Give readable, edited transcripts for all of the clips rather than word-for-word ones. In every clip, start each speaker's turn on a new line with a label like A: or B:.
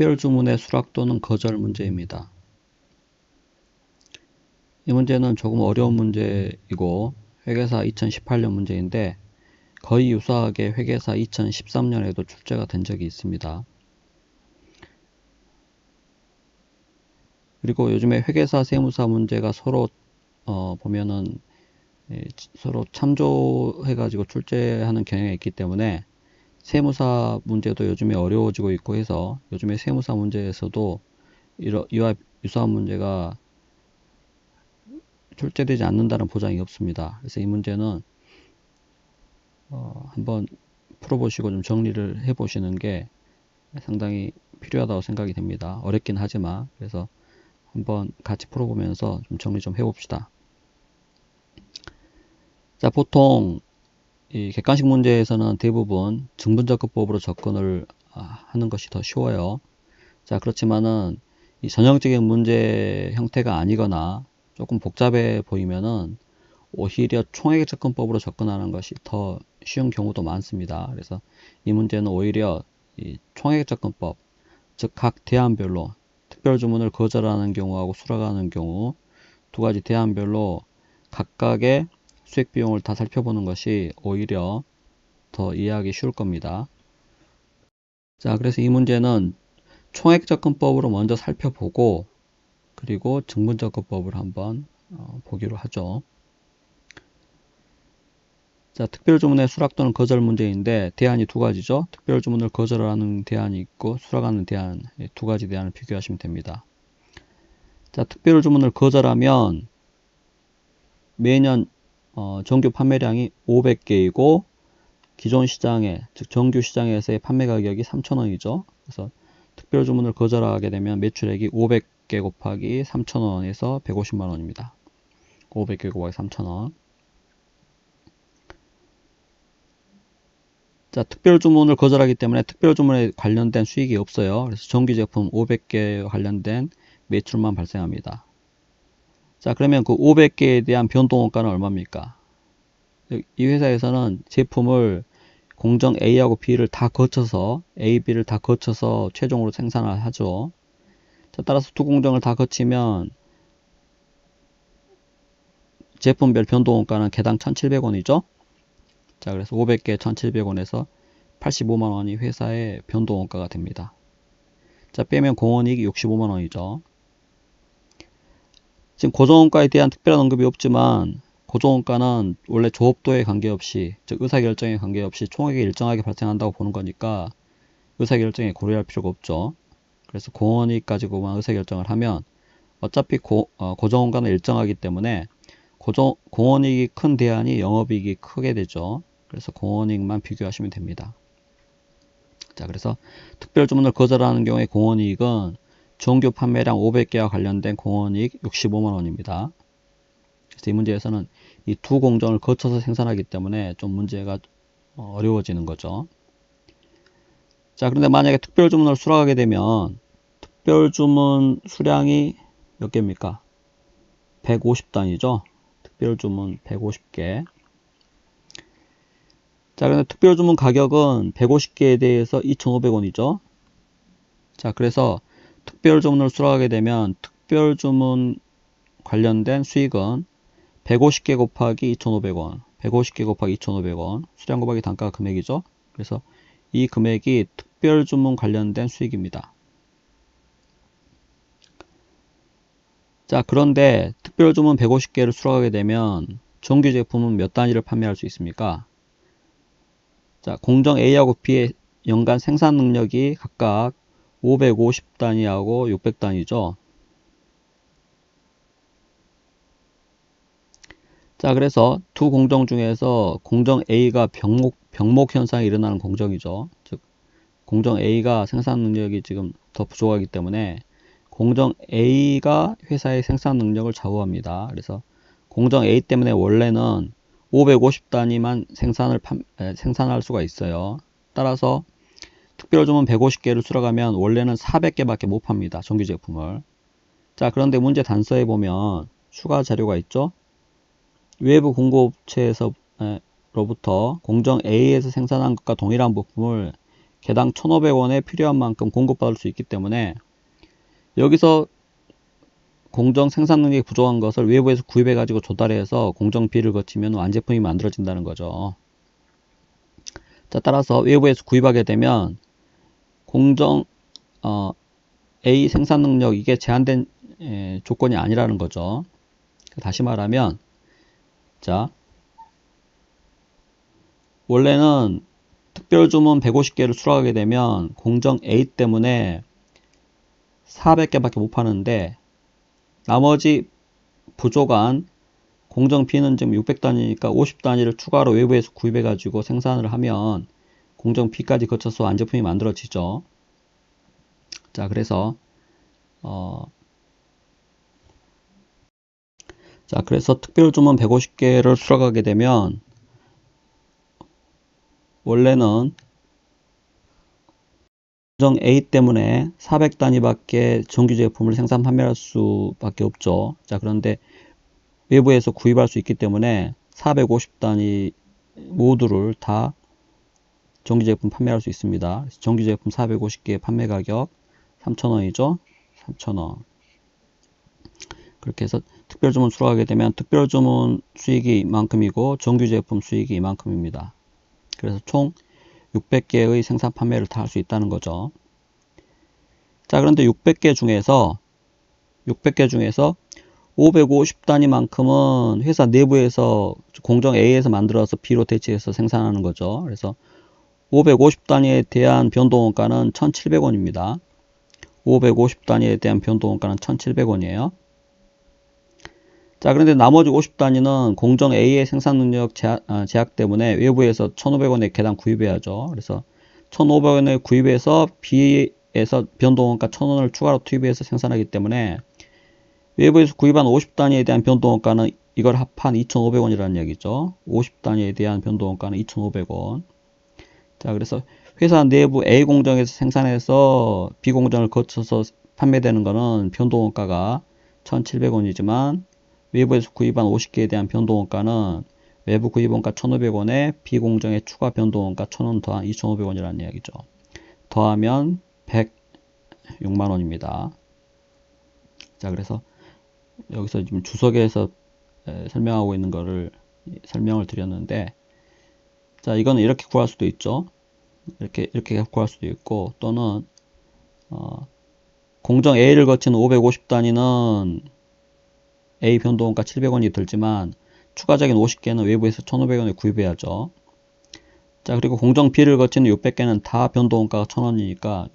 A: 특별주문의 수락 또는 거절 문제입니다. 이 문제는 조금 어려운 문제이고 회계사 2018년 문제인데 거의 유사하게 회계사 2013년에도 출제가 된 적이 있습니다. 그리고 요즘에 회계사 세무사 문제가 서로 보면은 서로 참조해 가지고 출제하는 경향이 있기 때문에 세무사 문제도 요즘에 어려워지고 있고 해서 요즘에 세무사 문제에서도 이와 유사한 문제가 출제되지 않는다는 보장이 없습니다. 그래서 이 문제는 한번 풀어보시고 좀 정리를 해 보시는 게 상당히 필요하다고 생각이 됩니다. 어렵긴 하지만. 그래서 한번 같이 풀어보면서 좀 정리 좀 해봅시다. 자, 보통 이 객관식 문제에서는 대부분 증분적급법으로 접근을 하는 것이 더 쉬워요. 자, 그렇지만은 이 전형적인 문제 형태가 아니거나 조금 복잡해 보이면은 오히려 총액접근법으로 접근하는 것이 더 쉬운 경우도 많습니다. 그래서 이 문제는 오히려 이 총액접근법, 즉 각 대안별로 특별주문을 거절하는 경우하고 수락하는 경우 두 가지 대안별로 각각의 수익비용을 다 살펴보는 것이 오히려 더 이해하기 쉬울 겁니다. 자, 그래서 이 문제는 총액접근법으로 먼저 살펴보고 그리고 증분접근법을 한번 보기로 하죠. 자, 특별주문의 수락 또는 거절 문제인데 대안이 두 가지죠. 특별주문을 거절하는 대안이 있고 수락하는 대안, 두 가지 대안을 비교하시면 됩니다. 자, 특별주문을 거절하면 매년 정규 판매량이 500개이고 기존 시장에, 즉 정규 시장에서의 판매 가격이 3,000원이죠. 그래서 특별주문을 거절하게 되면 매출액이 500개 곱하기 3,000원에서 150만원입니다. 500개 곱하기 3,000원. 자, 특별주문을 거절하기 때문에 특별주문에 관련된 수익이 없어요. 그래서 정규제품 500개 관련된 매출만 발생합니다. 자, 그러면 그 500개에 대한 변동원가는 얼마입니까? 이 회사에서는 제품을 공정 A하고 B를 다 거쳐서 A, B를 다 거쳐서 최종으로 생산을 하죠. 자, 따라서 두 공정을 다 거치면 제품별 변동원가는 개당 1,700원이죠. 자, 그래서 500개 1,700원에서 85만원이 회사의 변동원가가 됩니다. 자, 빼면 공원이익이 65만원이죠. 지금 고정원가에 대한 특별한 언급이 없지만 고정원가는 원래 조업도에 관계없이, 즉 의사결정에 관계없이 총액이 일정하게 발생한다고 보는 거니까 의사결정에 고려할 필요가 없죠. 그래서 공원이익 가지고만 의사결정을 하면 어차피 고정원가는 일정하기 때문에 공원이익이 큰 대안이 영업이익이 크게 되죠. 그래서 공원이익만 비교하시면 됩니다. 자, 그래서 특별주문을 거절하는 경우에 공원이익은 정규 판매량 500개와 관련된 공원이익 65만원입니다. 그래서 이 문제에서는 이 두 공정을 거쳐서 생산하기 때문에 좀 문제가 어려워지는 거죠. 자, 그런데 만약에 특별주문을 수락하게 되면 특별주문 수량이 몇 개입니까? 150단위죠. 특별주문 150개. 자, 그런데 특별주문 가격은 150개에 대해서 2,500원이죠. 자, 그래서 특별주문을 수락하게 되면 특별주문 관련된 수익은 150개 곱하기 2,500원, 150개 곱하기 2,500원, 수량 곱하기 단가 금액이죠. 그래서 이 금액이 특별주문 관련된 수익입니다. 자, 그런데 특별주문 150개를 수락하게 되면 정규 제품은 몇 단위를 판매할 수 있습니까? 자, 공정 A하고 B의 연간 생산 능력이 각각 550단위하고 600단위죠. 자, 그래서 두 공정 중에서 공정 A가 병목 현상이 일어나는 공정이죠. 즉, 공정 A가 생산 능력이 지금 더 부족하기 때문에 공정 A가 회사의 생산 능력을 좌우합니다. 그래서 공정 A 때문에 원래는 550단위만 생산할 수가 있어요. 따라서 특별주문 150개를 수락하면 원래는 400개밖에 못 팝니다. 정규 제품을. 자, 그런데 문제 단서에 보면 추가 자료가 있죠. 외부 공급업체로부터 공정 A에서 생산한 것과 동일한 부품을 개당 1,500원에 필요한 만큼 공급받을 수 있기 때문에 여기서 공정 생산 능력이 부족한 것을 외부에서 구입해 가지고 조달해서 공정 비를 거치면 완제품이 만들어진다는 거죠. 자, 따라서 외부에서 구입하게 되면 공정 A 생산 능력 이게 제한된 조건이 아니라는 거죠. 다시 말하면 자, 원래는 특별주문 150개를 수락하게 되면 공정 A 때문에 400개밖에 못 파는데 나머지 부족한 공정 B는 지금 600단위니까 50단위를 추가로 외부에서 구입해 가지고 생산을 하면 공정 B까지 거쳐서 완제품이 만들어지죠. 자, 그래서 특별주문 150개를 수락하게 되면 원래는 공정 A 때문에 400단위밖에 정규 제품을 생산 판매할 수밖에 없죠. 자, 그런데 외부에서 구입할 수 있기 때문에 450단위 모두를 다 정규 제품 판매할 수 있습니다. 정규 제품 450개 판매 가격 3,000원이죠. 3,000원. 그렇게 해서 특별주문 수락하게 되면 특별주문 수익이 이만큼이고 정규 제품 수익이 이만큼입니다. 그래서 총 600개의 생산 판매를 다 할 수 있다는 거죠. 자, 그런데 600개 중에서 550단위만큼은 회사 내부에서 공정 A에서 만들어서 B로 대체해서 생산하는 거죠. 그래서 550단위에 대한 변동원가는 1,700원입니다. 550단위에 대한 변동원가는 1,700원이에요. 자, 그런데 나머지 50단위는 공정 A의 생산 능력 제약 때문에 외부에서 1,500원에 개당 구입해야죠. 그래서 1,500원에 구입해서 B에서 변동원가 1,000원을 추가로 투입해서 생산하기 때문에 외부에서 구입한 50단위에 대한 변동원가는 이걸 합한 2,500원이라는 얘기죠. 50단위에 대한 변동원가는 2,500원. 자, 그래서 회사 내부 A 공정에서 생산해서 B 공정을 거쳐서 판매되는 거는 변동원가가 1,700원이지만 외부에서 구입한 50개에 대한 변동원가는 외부 구입원가 1,500원에 B 공정의 추가 변동원가 1,000원 더한 2,500원이라는 이야기죠. 더하면 106만원입니다. 자, 그래서 여기서 지금 주석에서 설명하고 있는 거를 설명을 드렸는데, 자, 이거는 이렇게 구할 수도 있죠. 이렇게 구할 수도 있고, 또는 공정 A를 거치는 550단위는 A 변동원가 700원이 들지만 추가적인 50개는 외부에서 1,500원에 구입해야죠. 자, 그리고 공정 B를 거치는 600개는 다 변동원가가 1,000원이니까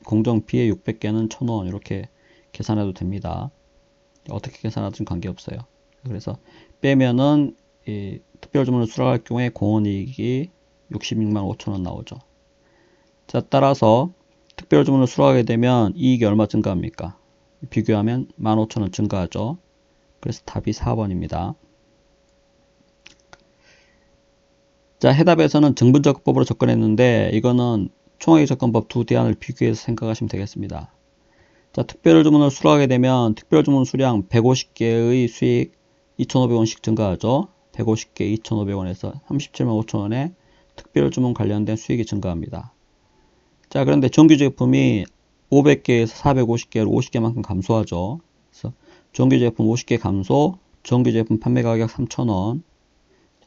A: 공정 B의 600개는 1,000원 이렇게 계산해도 됩니다. 어떻게 계산하든 관계없어요. 그래서 빼면은 이 특별주문을 수락할 경우에 공원이익이 66만 5천원 나오죠. 자, 따라서 특별주문을 수락하게 되면 이익이 얼마 증가합니까? 비교하면 15,000원 증가하죠. 그래서 답이 4번입니다. 자, 해답에서는 증분적법으로 접근했는데 이거는 총액 접근법 두 대안을 비교해서 생각하시면 되겠습니다. 자, 특별주문을 수락하게 되면 특별주문 수량 150개의 수익 2,500원씩 증가하죠. 150개 2,500원에서 37만 5천원에 특별주문 관련된 수익이 증가합니다. 자, 그런데 정규 제품이 500개에서 450개로 50개만큼 감소하죠. 그래서 정규 제품 50개 감소, 정규 제품 판매 가격 3,000원.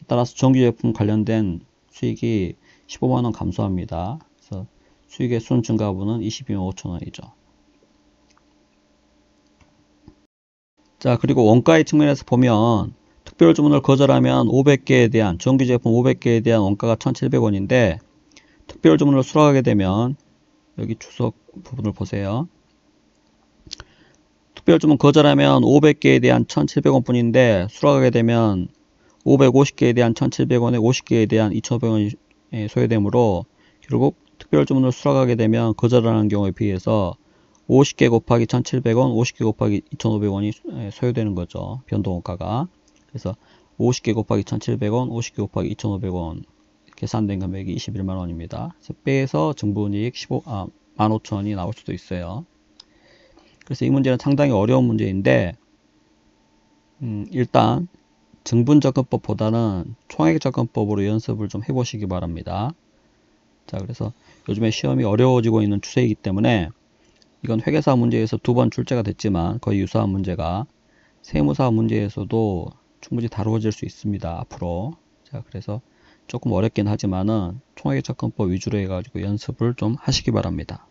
A: 따라서 정규 제품 관련된 수익이 15만원 감소합니다. 그래서 수익의 순 증가분은 22만 5천원이죠. 자, 그리고 원가의 측면에서 보면 특별주문을 거절하면 500개에 대한 정규 제품 500개에 대한 원가가 1,700원인데 특별주문을 수락하게 되면 여기 주석 부분을 보세요. 특별주문 거절하면 500개에 대한 1,700원 뿐인데 수락하게 되면 550개에 대한 1,700원에 50개에 대한 2,500원이 소요되므로 결국 특별주문을 수락하게 되면 거절하는 경우에 비해서 50개 곱하기 1,700원, 50개 곱하기 2,500원이 소요되는 거죠. 변동원가가. 그래서 50개 곱하기 1,700원, 50개 곱하기 2,500원 계산된 금액이 21만원입니다. 그래서 빼서 증분이익 15,000원이 나올 수도 있어요. 그래서 이 문제는 상당히 어려운 문제인데 일단 증분접근법보다는 총액접근법으로 연습을 좀 해보시기 바랍니다. 자, 그래서 요즘에 시험이 어려워지고 있는 추세이기 때문에 이건 회계사 문제에서 2번 출제가 됐지만 거의 유사한 문제가 세무사 문제에서도 충분히 다루어질 수 있습니다. 앞으로. 자, 그래서 조금 어렵긴 하지만은 총액 접근법 위주로 해가지고 연습을 좀 하시기 바랍니다.